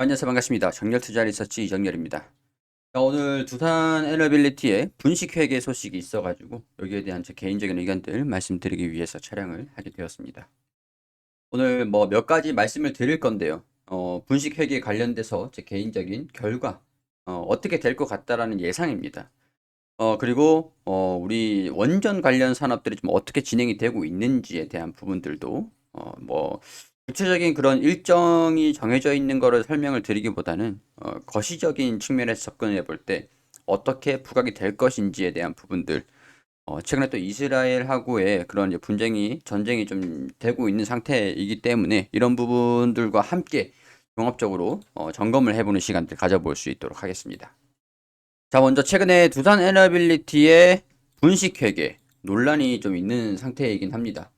안녕하세요. 반갑습니다. 정렬투자 리서치 이정렬입니다. 자, 오늘 두산 에너빌리티의 분식회계 소식이 있어가지고 여기에 대한 제 개인적인 의견들 말씀드리기 위해서 촬영을 하게 되었습니다. 오늘 뭐 몇 가지 말씀을 드릴 건데요. 분식회계 관련돼서 제 개인적인 결과 어떻게 될 것 같다라는 예상입니다. 그리고 우리 원전 관련 산업들이 좀 어떻게 진행이 되고 있는지에 대한 부분들도 뭐 구체적인 그런 일정이 정해져 있는 거를 설명을 드리기보다는 거시적인 측면에서 접근해 볼 때 어떻게 부각이 될 것인지에 대한 부분들, 최근에 또 이스라엘하고의 그런 이제 전쟁이 좀 되고 있는 상태이기 때문에 이런 부분들과 함께 종합적으로 점검을 해보는 시간들 가져볼 수 있도록 하겠습니다. 자, 먼저 최근에 두산 에너빌리티의 분식회계 논란이 좀 있는 상태이긴 합니다.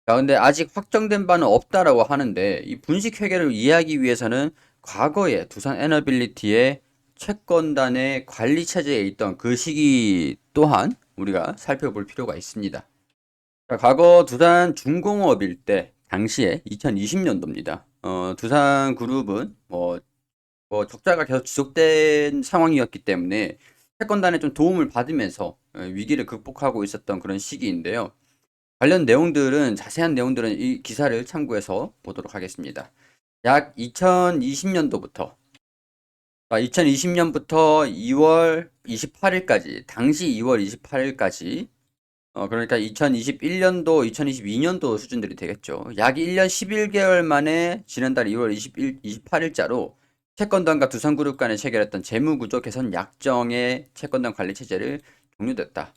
자, 근데 아직 확정된 바는 없다라고 하는데 이 분식회계를 이해하기 위해서는 과거에 두산 에너빌리티의 채권단의 관리 체제에 있던 그 시기 또한 우리가 살펴볼 필요가 있습니다. 자, 과거 두산 중공업일 때 당시에 2020년도입니다. 두산그룹은 뭐 적자가 계속 지속된 상황이었기 때문에 채권단에 좀 도움을 받으면서 위기를 극복하고 있었던 그런 시기인데요. 관련 내용들은 자세한 내용들은 이 기사를 참고해서 보도록 하겠습니다. 약 2020년부터 2월 28일까지 당시 2월 28일까지 그러니까 2021년도, 2022년도 수준들이 되겠죠. 약 1년 11개월 만에 지난달 2월 28일자로 채권단과 두산그룹 간에 체결했던 재무구조 개선 약정의 채권단 관리 체제를 종료됐다.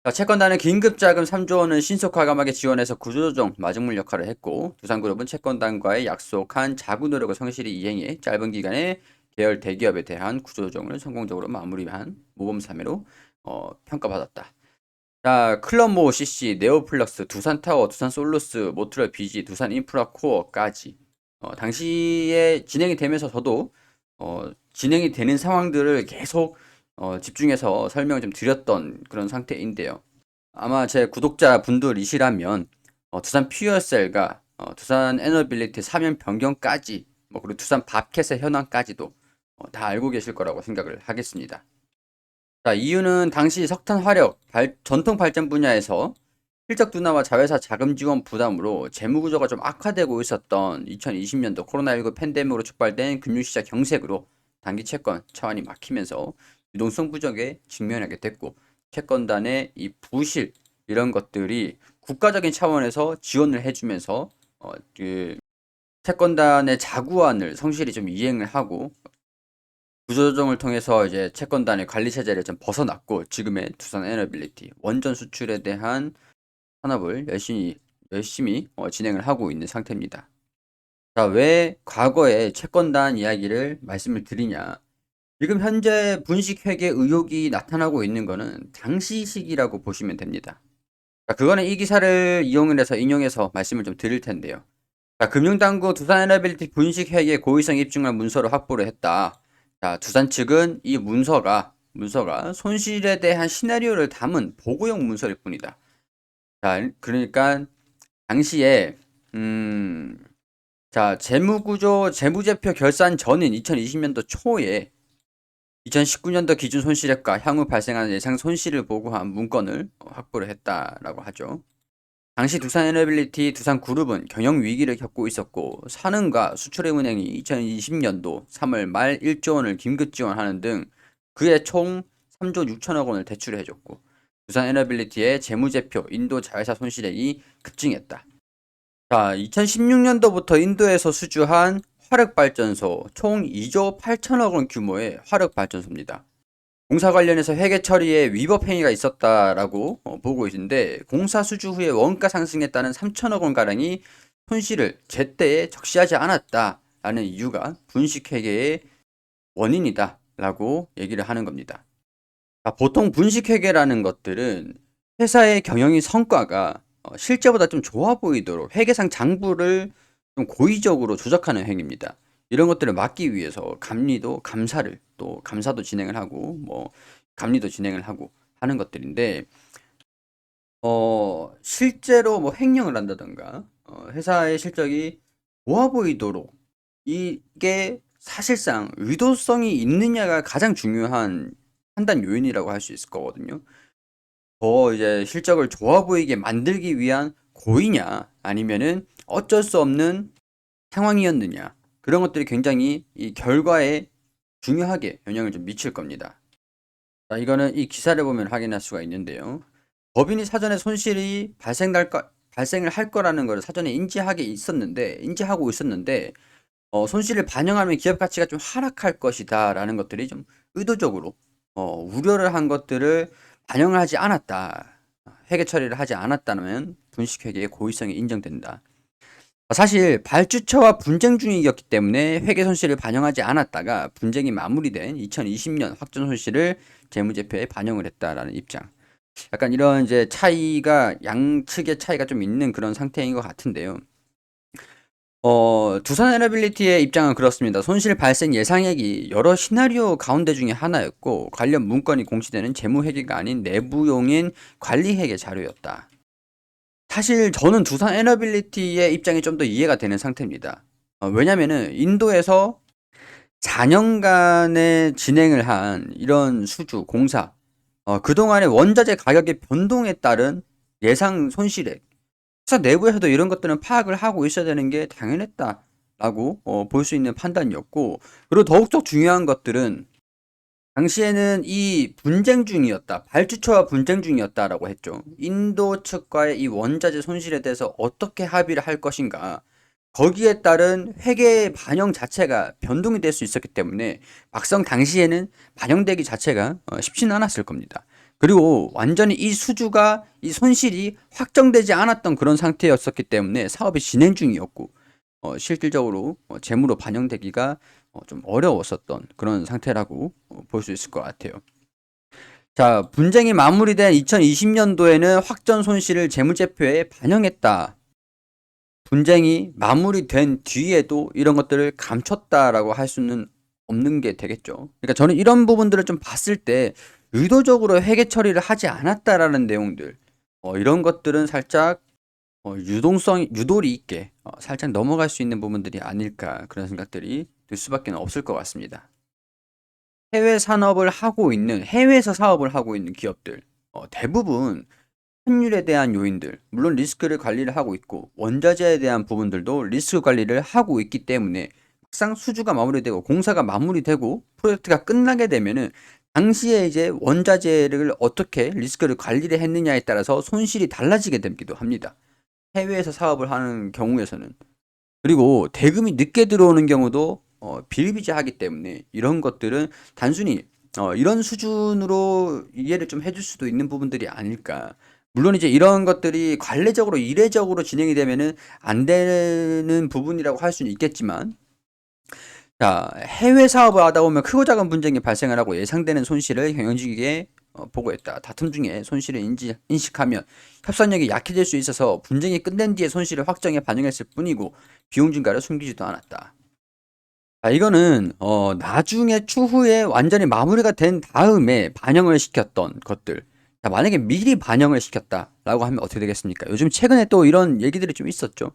자, 채권단은 긴급자금 3조 원을 신속과감하게 지원해서 구조조정 마중물 역할을 했고 두산그룹은 채권단과의 약속한 자구 노력을 성실히 이행해 짧은 기간에 계열 대기업에 대한 구조조정을 성공적으로 마무리한 모범사례로 평가받았다. 자, 클럽모 CC, 네오플럭스, 두산타워, 두산솔루스, 모트럴 BG, 두산인프라코어까지 당시에 진행이 되면서 저도 진행이 되는 상황들을 계속 집중해서 설명을 좀 드렸던 그런 상태인데요. 아마 제 구독자 분들이시라면 두산 퓨어셀과 두산 에너빌리티 사면 변경까지 그리고 두산 밥켓의 현황까지도 다 알고 계실 거라고 생각을 하겠습니다. 자, 이유는 당시 석탄 화력, 전통 발전 분야에서 실적 둔화와 자회사 자금 지원 부담으로 재무 구조가 좀 악화되고 있었던 2020년도 코로나19 팬데믹으로 촉발된 금융시장 경색으로 단기 채권 차환이 막히면서 유동성 부족에 직면하게 됐고 채권단의 이 부실 이런 것들이 국가적인 차원에서 지원을 해주면서 그 채권단의 자구안을 성실히 좀 이행을 하고 구조조정을 통해서 이제 채권단의 관리 체제를 좀 벗어났고 지금의 두산 에너빌리티 원전 수출에 대한 산업을 열심히 진행을 하고 있는 상태입니다. 자, 왜 과거에 채권단 이야기를 말씀을 드리냐? 지금 현재 분식회계 의혹이 나타나고 있는 거는 당시 시기라고 보시면 됩니다. 자, 그거는 이 기사를 이용을 해서 인용해서 말씀을 좀 드릴 텐데요. 자, 금융당국 두산에너빌리티 분식회계 고의성 입증을 문서로 확보를 했다. 자, 두산 측은 이 문서가 손실에 대한 시나리오를 담은 보고용 문서일 뿐이다. 자, 그러니까 당시에 자, 재무구조 재무제표 결산 전인 2020년도 초에 2019년도 기준 손실액과 향후 발생하는 예상 손실을 보고한 문건을 확보를 했다라고 하죠. 당시 두산에너빌리티 두산그룹은 경영 위기를 겪고 있었고 산흥과 수출의은행이 2020년도 3월 말 1조 원을 긴급 지원하는 등 그해 총 3조 6천억 원을 대출해줬고 두산에너빌리티의 재무제표 인도 자회사 손실액이 급증했다. 자, 2016년도부터 인도에서 수주한 화력발전소 총 2조 8천억 원 규모의 화력발전소입니다. 공사 관련해서 회계 처리에 위법 행위가 있었다라고 보고 있는데 공사 수주 후에 원가 상승에 따른 3천억 원 가량이 손실을 제때에 적시하지 않았다라는 이유가 분식회계의 원인이다라고 얘기를 하는 겁니다. 자, 보통 분식회계라는 것들은 회사의 경영의 성과가 실제보다 좀 좋아 보이도록 회계상 장부를 좀 고의적으로 조작하는 행위입니다. 이런 것들을 막기 위해서 감사도 진행을 하고 감리도 진행을 하고 하는 것들인데 실제로 뭐 횡령을 한다던가 회사의 실적이 좋아 보이도록 이게 사실상 의도성이 있느냐가 가장 중요한 판단 요인이라고 할 수 있을 거거든요. 더 이제 실적을 좋아 보이게 만들기 위한 고의냐, 아니면은 어쩔 수 없는 상황이었느냐. 그런 것들이 굉장히 이 결과에 중요하게 영향을 좀 미칠 겁니다. 자, 이거는 이 기사를 보면 확인할 수가 있는데요. 법인이 사전에 손실이 발생을 할 거라는 것을 사전에 인지하고 있었는데, 손실을 반영하면 기업 가치가 좀 하락할 것이다라는 것들이 좀 의도적으로 우려를 한 것들을 반영을 하지 않았다. 회계 처리를 하지 않았다면 분식회계의 고의성이 인정된다. 사실 발주처와 분쟁 중이었기 때문에 회계 손실을 반영하지 않았다가 분쟁이 마무리된 2020년 확전 손실을 재무제표에 반영을 했다라는 입장. 약간 이런 이제 차이가 양측의 차이가 좀 있는 그런 상태인 것 같은데요. 두산 에너빌리티의 입장은 그렇습니다. 손실 발생 예상액이 여러 시나리오 가운데 중에 하나였고 관련 문건이 공시되는 재무회계가 아닌 내부용인 관리회계 자료였다. 사실 저는 두산 에너빌리티의 입장이 좀 더 이해가 되는 상태입니다. 왜냐면은 인도에서 4년간의 진행을 한 이런 수주, 공사, 그동안의 원자재 가격의 변동에 따른 예상 손실액, 회사 내부에서도 이런 것들은 파악을 하고 있어야 되는 게 당연했다라고 볼 수 있는 판단이었고, 그리고 더욱더 중요한 것들은 당시에는 이 분쟁 중이었다. 발주처와 분쟁 중이었다라고 했죠. 인도 측과의 이 원자재 손실에 대해서 어떻게 합의를 할 것인가. 거기에 따른 회계 반영 자체가 변동이 될 수 있었기 때문에 막상 당시에는 반영되기 자체가 쉽지는 않았을 겁니다. 그리고 완전히 이 손실이 확정되지 않았던 그런 상태였었기 때문에 사업이 진행 중이었고, 실질적으로 재무로 반영되기가 좀 어려웠었던 그런 상태라고 볼 수 있을 것 같아요. 자, 분쟁이 마무리된 2020년도에는 확전 손실을 재무제표에 반영했다. 분쟁이 마무리된 뒤에도 이런 것들을 감췄다라고 할 수는 없는 게 되겠죠. 그러니까 저는 이런 부분들을 좀 봤을 때 의도적으로 회계 처리를 하지 않았다라는 내용들, 이런 것들은 살짝 유도리 있게 살짝 넘어갈 수 있는 부분들이 아닐까, 그런 생각들이 들 수밖에 없을 것 같습니다. 해외에서 사업을 하고 있는 기업들, 대부분 환율에 대한 요인들, 물론 리스크를 관리를 하고 있고 원자재에 대한 부분들도 리스크 관리를 하고 있기 때문에 막상 수주가 마무리되고 공사가 마무리되고 프로젝트가 끝나게 되면은 당시에 이제 원자재를 어떻게 리스크를 관리를 했느냐에 따라서 손실이 달라지게 되기도 합니다. 해외에서 사업을 하는 경우에서는. 그리고 대금이 늦게 들어오는 경우도 비일비재하기 때문에 이런 것들은 단순히 이런 수준으로 이해를 좀 해줄 수도 있는 부분들이 아닐까. 물론 이제 이런 것들이 관례적으로 이례적으로 진행이 되면은 안 되는 부분이라고 할 수는 있겠지만, 자, 해외 사업을 하다 보면 크고 작은 분쟁이 발생을 하고 예상되는 손실을 경영진에게 보고했다. 다툼 중에 손실을 인식하면 협상력이 약해질 수 있어서 분쟁이 끝낸 뒤에 손실을 확정해 반영했을 뿐이고 비용 증가를 숨기지도 않았다. 자, 이거는 나중에 추후에 완전히 마무리가 된 다음에 반영을 시켰던 것들. 자, 만약에 미리 반영을 시켰다라고 하면 어떻게 되겠습니까? 요즘 최근에 또 이런 얘기들이 좀 있었죠.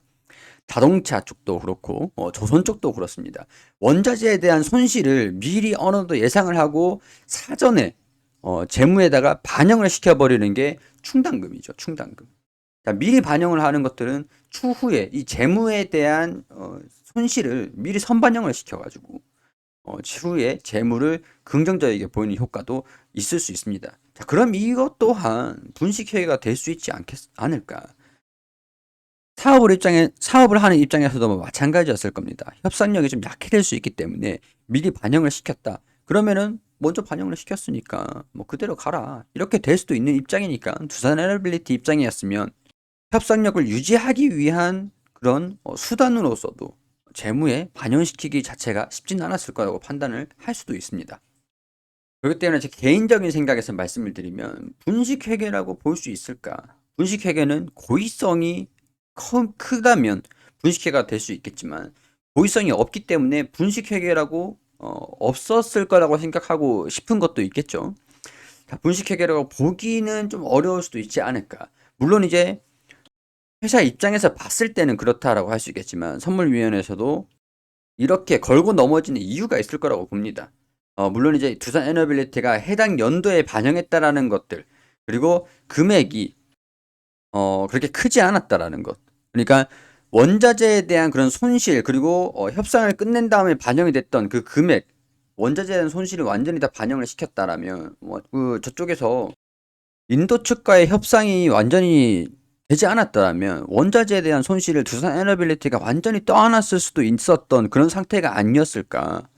자동차 쪽도 그렇고 조선 쪽도 그렇습니다. 원자재에 대한 손실을 미리 어느 정도 예상을 하고 사전에 재무에다가 반영을 시켜버리는 게 충당금이죠. 충당금. 자, 미리 반영을 하는 것들은 추후에 이 재무에 대한 손실을 미리 선반영을 시켜가지고 추후에 재무를 긍정적이게 보이는 효과도 있을 수 있습니다. 자, 그럼 이것 또한 분식회계가 될 수 있지 않을까? 사업을 하는 입장에서도 뭐 마찬가지였을 겁니다. 협상력이 좀 약해질 수 있기 때문에 미리 반영을 시켰다. 그러면은 먼저 반영을 시켰으니까 뭐 그대로 가라. 이렇게 될 수도 있는 입장이니까 두산 에너빌리티 입장이었으면 협상력을 유지하기 위한 그런 수단으로서도 재무에 반영시키기 자체가 쉽지는 않았을 거라고 판단을 할 수도 있습니다. 그렇기 때문에 제 개인적인 생각에서 말씀을 드리면 분식회계라고 볼 수 있을까? 분식회계는 고의성이 크다면 분식회계가 될 수 있겠지만 고의성이 없기 때문에 분식회계라고 없었을 거라고 생각하고 싶은 것도 있겠죠. 자, 분식회계라고 보기는 좀 어려울 수도 있지 않을까. 물론 이제 회사 입장에서 봤을 때는 그렇다라고 할 수 있겠지만 선물위원회에서도 이렇게 걸고 넘어지는 이유가 있을 거라고 봅니다. 물론 이제 두산 에너빌리티가 해당 연도에 반영했다라는 것들, 그리고 금액이 그렇게 크지 않았다라는 것. 그러니까 원자재에 대한 그런 손실, 그리고 협상을 끝낸 다음에 반영이 됐던 그 금액, 원자재에 대한 손실을 완전히 다 반영을 시켰다라면 저쪽에서 인도 측과의 협상이 완전히 되지 않았더라면 원자재에 대한 손실을 두산 에너빌리티가 완전히 떠안았을 수도 있었던 그런 상태가 아니었을까.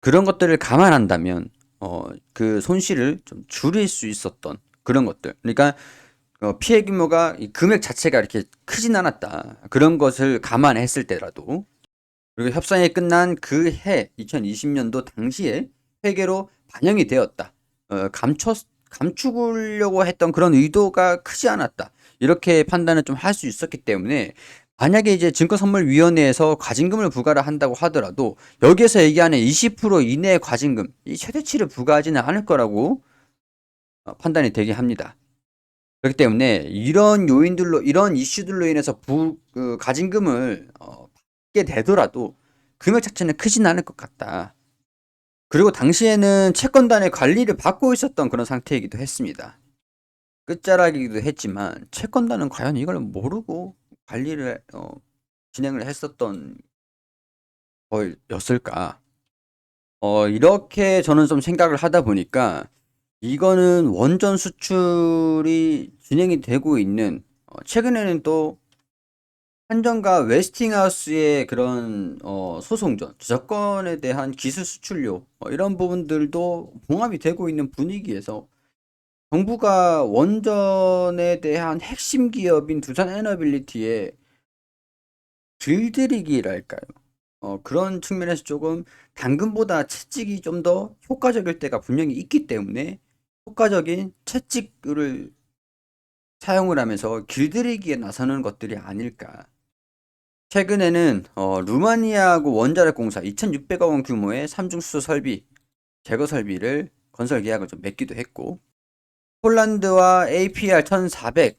그런 것들을 감안한다면 그 손실을 좀 줄일 수 있었던 그런 것들. 그러니까 피해 규모가 이 금액 자체가 이렇게 크진 않았다. 그런 것을 감안했을 때라도, 그리고 협상이 끝난 그 해 2020년도 당시에 회계로 반영이 되었다. 감추려고 했던 그런 의도가 크지 않았다. 이렇게 판단을 좀 할 수 있었기 때문에, 만약에 이제 증권선물위원회에서 과징금을 부과를 한다고 하더라도 여기에서 얘기하는 20% 이내의 과징금, 이 최대치를 부과하지는 않을 거라고 판단이 되게 합니다. 그렇기 때문에 이런 요인들로, 이런 이슈들로 인해서 가징금을 받게 되더라도 금액 자체는 크진 않을 것 같다. 그리고 당시에는 채권단의 관리를 받고 있었던 그런 상태이기도 했습니다. 끝자락이기도 했지만 채권단은 과연 이걸 모르고 관리를 진행을 했었던 거였을까? 이렇게 저는 좀 생각을 하다 보니까 이거는 원전 수출이 진행이 되고 있는, 최근에는 또 한전과 웨스팅하우스의 그런 소송전, 저작권에 대한 기술 수출료 이런 부분들도 봉합이 되고 있는 분위기에서 정부가 원전에 대한 핵심 기업인 두산 에너빌리티에 길들이기랄까요? 그런 측면에서 조금 당근보다 채찍이 좀 더 효과적일 때가 분명히 있기 때문에 효과적인 채찍을 사용을 하면서 길들이기에 나서는 것들이 아닐까. 최근에는 루마니아하고 원자력 공사 2,600억 원 규모의 삼중수소 설비, 제거 설비를 건설 계약을 좀 맺기도 했고, 폴란드와 APR 1,400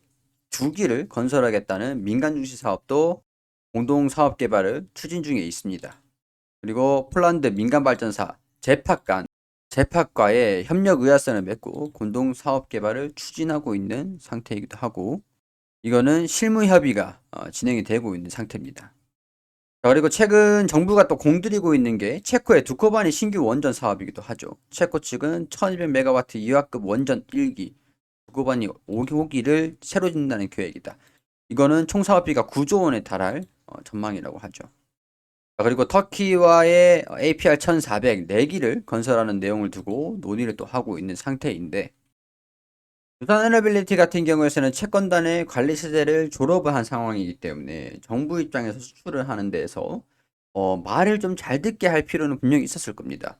두 기를 건설하겠다는 민간 중시 사업도 공동 사업 개발을 추진 중에 있습니다. 그리고 폴란드 민간 발전사 제팍과의 협력 의약서를 맺고 공동 사업 개발을 추진하고 있는 상태이기도 하고, 이거는 실무 협의가 진행이 되고 있는 상태입니다. 자, 그리고 최근 정부가 또 공들이고 있는 게 체코의 두코바니 신규 원전 사업이기도 하죠. 체코 측은 1200메가와트 이하급 원전 1기, 두코바니 5호기를 새로 짓는다는 계획이다. 이거는 총 사업비가 9조 원에 달할 전망이라고 하죠. 자, 그리고 터키와의 APR 1400 4기를 건설하는 내용을 두고 논의를 또 하고 있는 상태인데, 두산 에너빌리티 같은 경우에는 채권단의 관리 체제를 졸업을 한 상황이기 때문에 정부 입장에서 수출을 하는 데에서 말을 좀 잘 듣게 할 필요는 분명히 있었을 겁니다.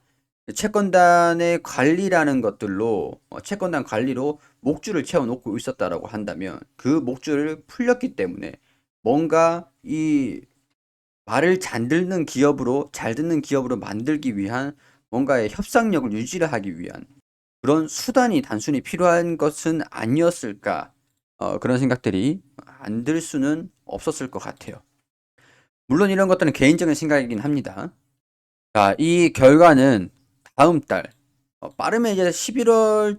채권단의 관리라는 것들로 채권단 관리로 목줄을 채워놓고 있었다라고 한다면 그 목줄을 풀렸기 때문에 뭔가 이 말을 잘 듣는 기업으로 만들기 위한 뭔가의 협상력을 유지를 하기 위한 그런 수단이 단순히 필요한 것은 아니었을까? 그런 생각들이 안 들 수는 없었을 것 같아요. 물론 이런 것들은 개인적인 생각이긴 합니다. 자, 이 결과는 다음 달, 빠르면 이제 11월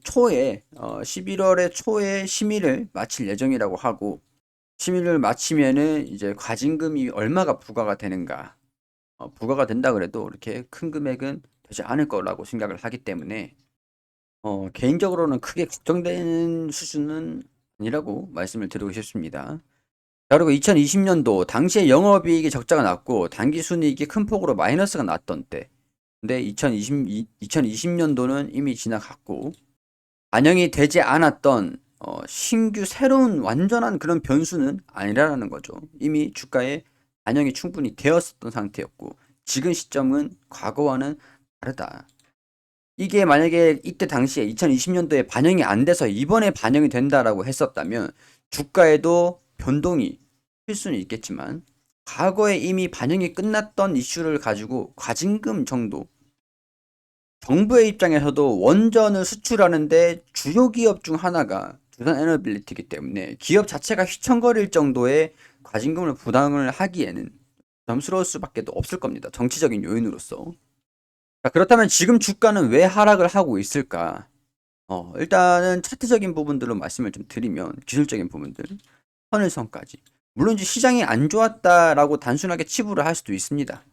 초에, 11월의 초에 심의를 마칠 예정이라고 하고, 심의를 마치면은 이제 과징금이 얼마가 부과가 되는가, 부과가 된다 그래도 이렇게 큰 금액은 되지 않을 거라고 생각을 하기 때문에, 개인적으로는 크게 걱정되는 수준은 아니라고 말씀을 드리고 싶습니다. 자, 그리고 2020년도 당시에 영업이익이 적자가 났고 당기순이익이 큰 폭으로 마이너스가 났던 때. 근데 2020년도는 이미 지나갔고 반영이 되지 않았던 신규 새로운 완전한 그런 변수는 아니라는 거죠. 이미 주가에 반영이 충분히 되었었던 상태였고 지금 시점은 과거와는 다르다. 이게 만약에 이때 당시에 2020년도에 반영이 안 돼서 이번에 반영이 된다라고 했었다면 주가에도 변동이 필 수는 있겠지만 과거에 이미 반영이 끝났던 이슈를 가지고 과징금 정도, 정부의 입장에서도 원전을 수출하는데 주요 기업 중 하나가 두산 에너빌리티이기 때문에 기업 자체가 휘청거릴 정도의 과징금을 부담을 하기에는 부담스러울 수밖에 없을 겁니다. 정치적인 요인으로서. 자, 그렇다면 지금 주가는 왜 하락을 하고 있을까? 일단은 차트적인 부분들로 말씀을 좀 드리면 기술적인 부분들, 선일선까지. 물론 이제 시장이 안 좋았다라고 단순하게 치부를 할 수도 있습니다.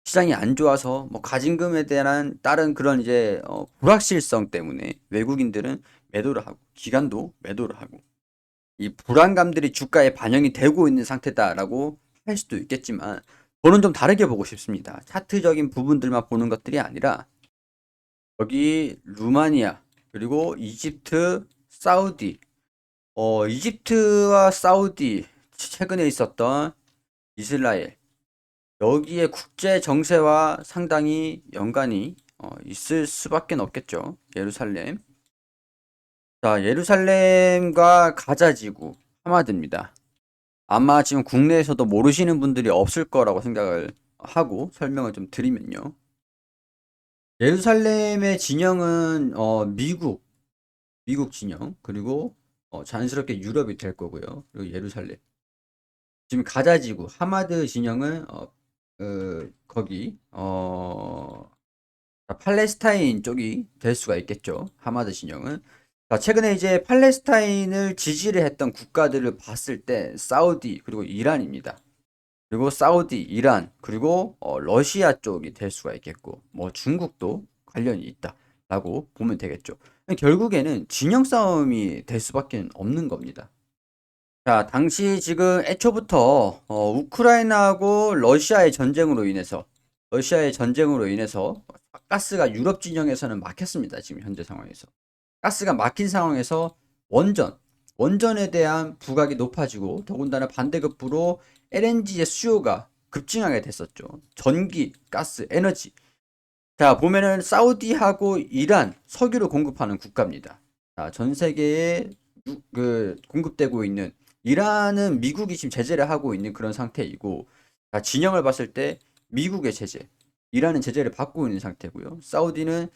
시장이 안 좋아서 뭐 가진금에 대한 다른 그런 이제 불확실성 때문에 외국인들은 매도를 하고 기관도 매도를 하고 이 불안감들이 주가에 반영이 되고 있는 상태다라고 할 수도 있겠지만 저는 좀 다르게 보고 싶습니다. 차트적인 부분들만 보는 것들이 아니라 여기 루마니아 그리고 이집트, 사우디 이집트와 사우디 최근에 있었던 이스라엘 여기에 국제 정세와 상당히 연관이 있을 수밖에 없겠죠. 예루살렘. 자, 예루살렘과 가자 지구 하마드입니다. 아마 지금 국내에서도 모르시는 분들이 없을 거라고 생각을 하고 설명을 좀 드리면요. 예루살렘의 진영은 미국 진영 그리고 자연스럽게 유럽이 될 거고요. 그리고 예루살렘. 지금 가자 지구 하마드 진영은 거기 팔레스타인 쪽이 될 수가 있겠죠. 하마드 진영은. 자, 최근에 이제 팔레스타인을 지지를 했던 국가들을 봤을 때 사우디 그리고 이란입니다. 그리고 사우디, 이란, 그리고 러시아 쪽이 될 수가 있겠고 뭐 중국도 관련이 있다라고 보면 되겠죠. 결국에는 진영 싸움이 될 수밖에 없는 겁니다. 자, 당시 지금 애초부터 우크라이나하고 러시아의 전쟁으로 인해서 가스가 유럽 진영에서는 막혔습니다. 지금 현재 상황에서. 가스가 막힌 상황에서 원전, 원전에 대한 부각이 높아지고 더군다나 반대급부로 LNG의 수요가 급증하게 됐었죠. 전기, 가스, 에너지. 자, 보면은 사우디하고 이란 석유를 공급하는 국가입니다. 자, 전 세계에 공급되고 있는 이란은 미국이 지금 제재를 하고 있는 그런 상태이고 자, 진영을 봤을 때 미국의 제재, 이란은 제재를 받고 있는 상태고요. 사우디는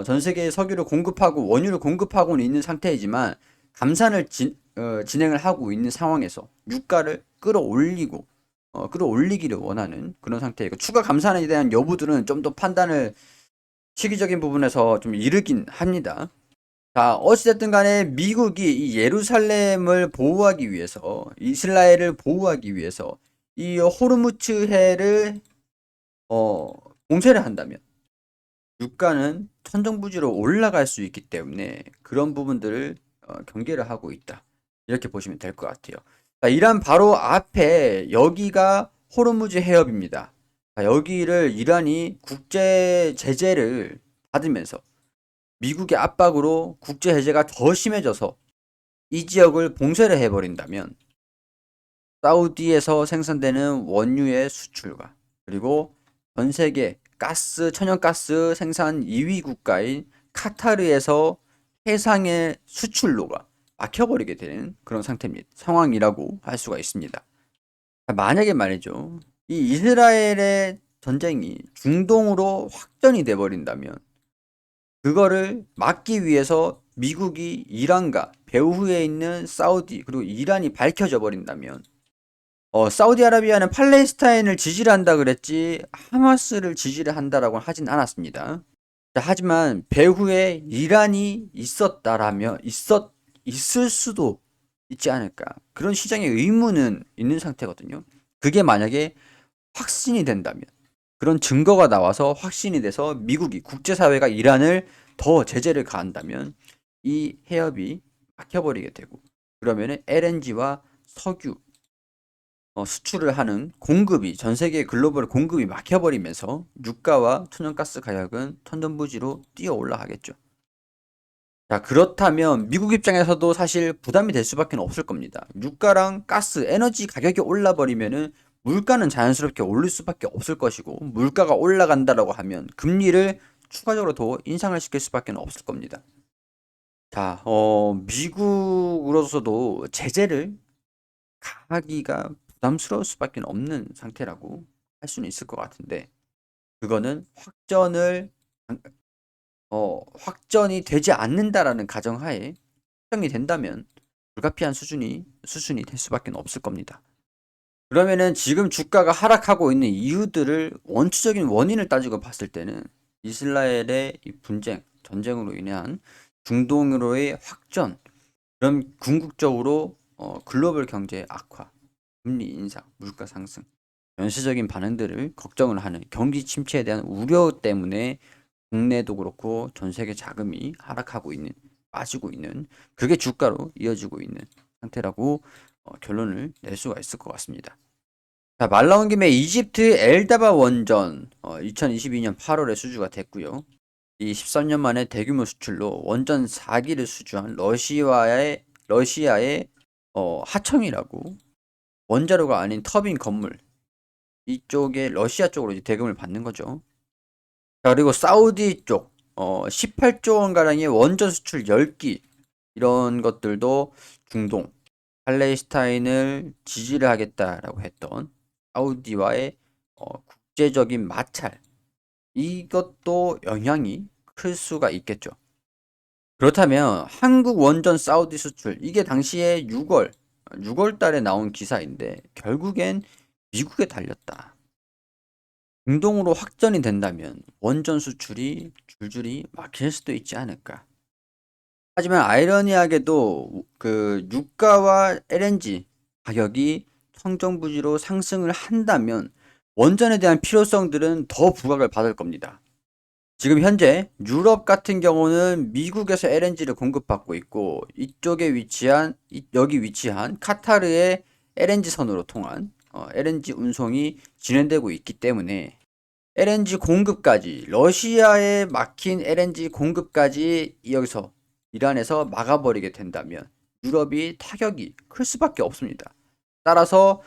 전 세계에 석유를 공급하고 원유를 공급하고는 있는 상태이지만 감산을 진행을 하고 있는 상황에서 유가를 끌어올리기를 원하는 그런 상태이고 추가 감산에 대한 여부들은 좀 더 판단을 시기적인 부분에서 좀 이르긴 합니다. 자, 어찌됐든 간에 미국이 이 예루살렘을 보호하기 위해서, 이스라엘을 보호하기 위해서 이 호르무츠해를 어, 봉쇄를 한다면 유가는 천정부지로 올라갈 수 있기 때문에 그런 부분들을 경계를 하고 있다. 이렇게 보시면 될 것 같아요. 자, 이란 바로 앞에 여기가 호르무즈 해협입니다. 자, 여기를 이란이 국제 제재를 받으면서 미국의 압박으로 국제 제재가 더 심해져서 이 지역을 봉쇄를 해버린다면 사우디에서 생산되는 원유의 수출과 그리고 전 세계 천연가스 생산 2위 국가인 카타르에서 해상의 수출로가 막혀버리게 되는 그런 상황이라고 할 수가 있습니다. 만약에 말이죠. 이 이스라엘의 전쟁이 중동으로 확전이 돼버린다면 그거를 막기 위해서 미국이 이란과 배후에 있는 사우디 그리고 이란이 밝혀져 버린다면 사우디아라비아는 팔레스타인을 지지를 한다 그랬지 하마스를 지지를 한다라고 하진 않았습니다. 자, 하지만 배후에 이란이 있을 수도 있지 않을까 그런 시장의 의문은 있는 상태거든요. 그게 만약에 확신이 된다면 그런 증거가 나와서 확신이 돼서 미국이 국제사회가 이란을 더 제재를 가한다면 이 해협이 막혀버리게 되고 그러면은 LNG와 석유 수출을 하는 공급이 전 세계 글로벌 공급이 막혀버리면서 유가와 천연가스 가격은 천정부지로 뛰어 올라가겠죠. 자, 그렇다면 미국 입장에서도 사실 부담이 될 수밖에 없을 겁니다. 유가랑 가스, 에너지 가격이 올라버리면은 물가는 자연스럽게 오를 수밖에 없을 것이고 물가가 올라간다라고 하면 금리를 추가적으로 더 인상을 시킬 수밖에 없을 겁니다. 자, 미국으로서도 제재를 가하기가 부담스러울 수밖에 없는 상태라고 할 수는 있을 것 같은데 그거는 확전이 되지 않는다라는 가정하에 확정이 된다면 불가피한 수준이 될 수밖에 없을 겁니다. 그러면은 지금 주가가 하락하고 있는 이유들을 원초적인 원인을 따지고 봤을 때는 이스라엘의 이 분쟁, 전쟁으로 인한 중동으로의 확전, 그럼 궁극적으로 글로벌 경제의 악화, 금리 인상, 물가 상승, 전세적인 반응들을 걱정을 하는 경기 침체에 대한 우려 때문에 국내도 그렇고 전 세계 자금이 하락하고 있는, 빠지고 있는, 그게 주가로 이어지고 있는 상태라고 결론을 낼 수가 있을 것 같습니다. 자, 말 나온 김에 이집트 엘다바 원전 2022년 8월에 수주가 됐고요. 이 13년 만에 대규모 수출로 원전 4기를 수주한 러시아의 하청이라고, 원자로가 아닌 터빈 건물 이쪽에 러시아 쪽으로 이제 대금을 받는 거죠. 자, 그리고 사우디 쪽 18조 원 가량의 원전 수출 10기, 이런 것들도 중동 팔레스타인을 지지를 하겠다라고 했던 사우디와의 국제적인 마찰, 이것도 영향이 클 수가 있겠죠. 그렇다면 한국 원전 사우디 수출, 이게 당시에 6월 달에 나온 기사인데 결국엔 미국에 달렸다. 중동으로 확전이 된다면 원전 수출이 줄줄이 막힐 수도 있지 않을까. 하지만 아이러니하게도 그 유가와 LNG 가격이 청정부지로 상승을 한다면 원전에 대한 필요성들은 더 부각을 받을 겁니다. 지금 현재 유럽 같은 경우는 미국에서 LNG를 공급받고 있고, 이쪽에 위치한 여기 위치한 카타르의 LNG 선으로 통한 LNG 운송이 진행되고 있기 때문에 LNG 공급까지, 러시아에 막힌 LNG 공급까지 여기서 이란에서 막아버리게 된다면 유럽이 타격이 클 수밖에 없습니다. 따라서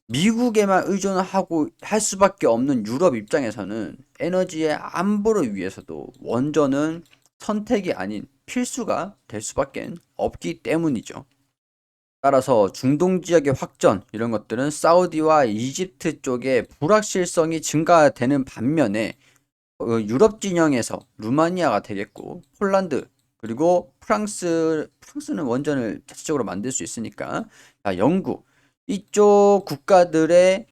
미국에만 의존하고 할 수밖에 없는 유럽 입장에서는 에너지의 안보를 위해서도 원전은 선택이 아닌 필수가 될 수밖에 없기 때문이죠. 따라서 중동 지역의 확전, 이런 것들은 사우디와 이집트 쪽에 불확실성이 증가되는 반면에 유럽 진영에서 루마니아가 되겠고, 폴란드, 그리고 프랑스는 원전을 자체적으로 만들 수 있으니까, 영국, 이쪽 국가들의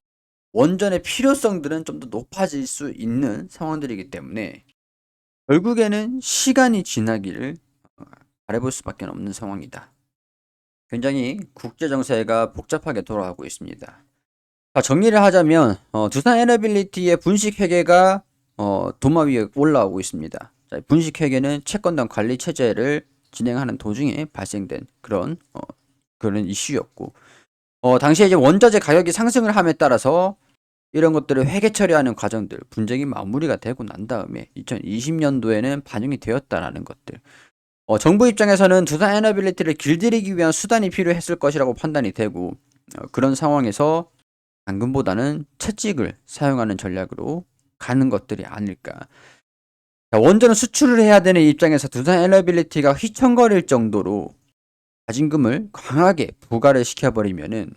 원전의 필요성들은 좀 더 높아질 수 있는 상황들이기 때문에 결국에는 시간이 지나기를 바라볼 수밖에 없는 상황이다. 굉장히 국제 정세가 복잡하게 돌아가고 있습니다. 자, 정리를 하자면 두산 에너빌리티의 분식 회계가 도마 위에 올라오고 있습니다. 자, 분식 회계는 채권단 관리 체제를 진행하는 도중에 발생된 그런 이슈였고, 당시에 이제 원자재 가격이 상승을 함에 따라서 이런 것들을 회계 처리하는 과정들, 분쟁이 마무리가 되고 난 다음에 2020년도에는 반영이 되었다라는 것들. 정부 입장에서는 두산 에너빌리티를 길들이기 위한 수단이 필요했을 것이라고 판단이 되고, 그런 상황에서 당근보다는 채찍을 사용하는 전략으로 가는 것들이 아닐까. 자, 원전은 수출을 해야 되는 입장에서 두산 에너빌리티가 휘청거릴 정도로 가진금을 강하게 부과를 시켜버리면은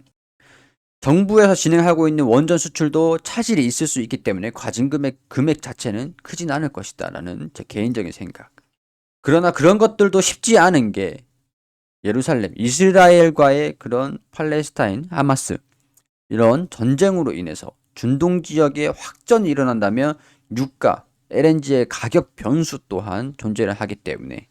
정부에서 진행하고 있는 원전 수출도 차질이 있을 수 있기 때문에 금액 자체는 크진 않을 것이다 라는 제 개인적인 생각. 그러나 그런 것들도 쉽지 않은 게 예루살렘, 이스라엘과의 그런 팔레스타인, 하마스, 이런 전쟁으로 인해서 중동 지역에 확전이 일어난다면 유가, LNG의 가격 변수 또한 존재를 하기 때문에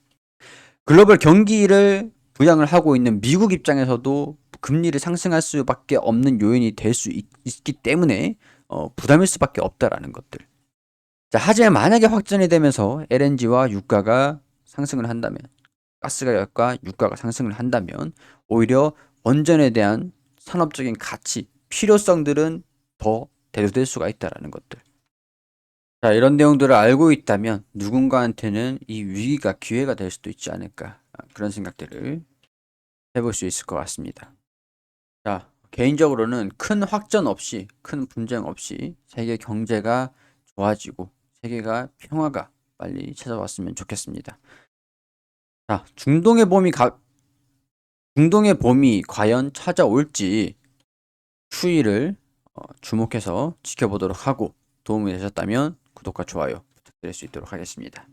글로벌 경기를 부양을 하고 있는 미국 입장에서도 금리를 상승할 수밖에 없는 요인이 될 수 있기 때문에 부담일 수밖에 없다라는 것들. 자, 하지만 만약에 확전이 되면서 LNG와 유가가 상승을 한다면, 가스 가격과 유가가 상승을 한다면 오히려 원전에 대한 산업적인 가치, 필요성들은 더 대두될 수가 있다라는 것들. 자, 이런 내용들을 알고 있다면 누군가한테는 이 위기가 기회가 될 수도 있지 않을까, 그런 생각들을 해볼 수 있을 것 같습니다. 자, 개인적으로는 큰 확전 없이, 큰 분쟁 없이 세계 경제가 좋아지고 세계가 평화가 빨리 찾아왔으면 좋겠습니다. 자, 중동의 봄이 과연 찾아올지 추이를 주목해서 지켜보도록 하고, 도움이 되셨다면 구독과 좋아요 부탁드릴 수 있도록 하겠습니다.